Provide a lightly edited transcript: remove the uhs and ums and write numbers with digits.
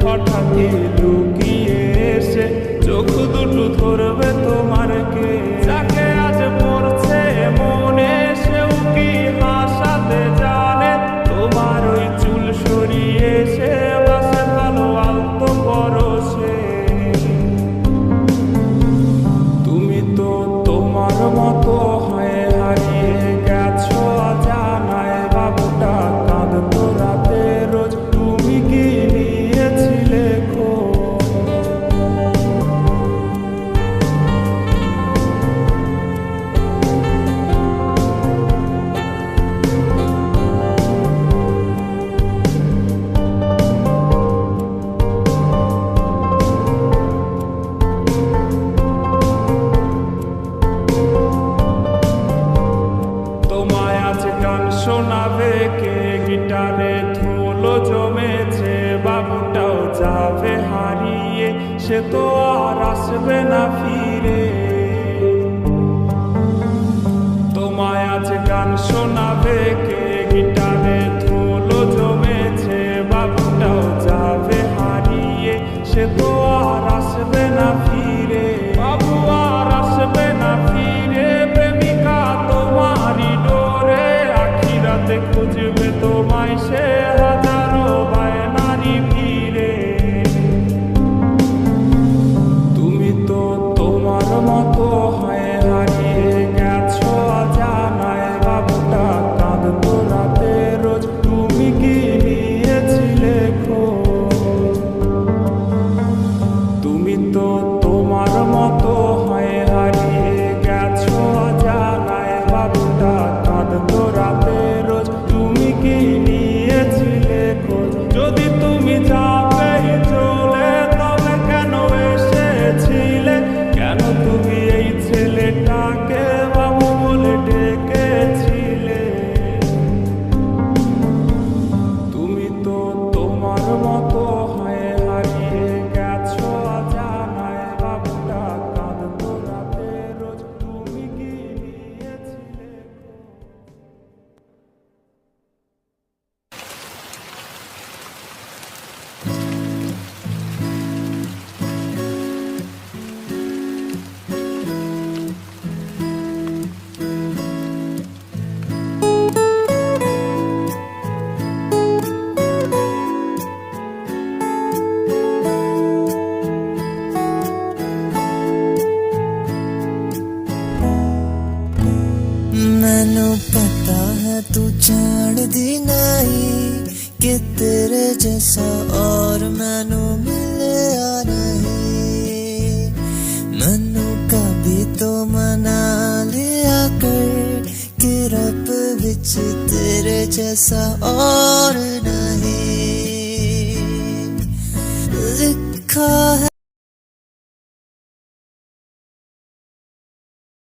হঠাৎই লুকিয়ে এসে চোখ দুটো ধরবে তোমার কে? যাকে আজ পড়ছে মনে সেও কি হাসাতে জানে? তোমার ওই চুল সরিয়ে সে বাসে ভালো আলতো পরশে। তুমি তো তোমার মতো হয়ে হারিয়ে গেছো অজানায়। বাবুটা কাঁদতো রাতে রোজ, তুমি কি নিয়েছিলে খোঁজ? তোমায় আজ গান শোনাবে কে? গিটারে ধুলো জমেছে, বাবুটাও যাবে হারিয়ে, সে তো আর আসবে না ফিরে। তোমায় আজ গান শোনাবে কে? গিটারে ধুলো জমেছে, বাবুটাও যাবে হারিয়ে, সে তো আর আসবে না ফিরে। বাবু আর আসবে না ফিরে, প্রেমিকা তোমারই ডোরে আখিরাতে খুঁজবে তোমায় সে হাজারো বায়নারি ভিড়ে। তুমি তো তোমার মতো হয়ে হারিয়ে গেছো অজানায়। বাবুটা কাঁদতো রাতে রোজ, তুমি কি নিয়েছিলে খোঁজ? তুমি তো তোমার মতো হয়ে হারিয়ে গেছো অজানায়। বাবুটা কাঁদতো রাতে রোজ, তুমি কি নিয়েছিলে খোঁজ? যদি তুমি যাবে চলে তবে কেন এসেছিলে? কেন তুমি এই ছেলেটাকে বাবু বলে ডেকেছিলে? তুমি তো তোমার মতো হয়ে হারিয়ে গেছো অজানায়। বাবুটা কাঁদতো রাতে রোজ, তুমি কি নিয়েছিলে খোঁজ? मैनू पता है तू जानदी नहीं कि तेरे जैसा और मैनू मिलया नहीं। मैनू कभी तो मना लिया कर कि रब विच तेरे जैसा और नहीं।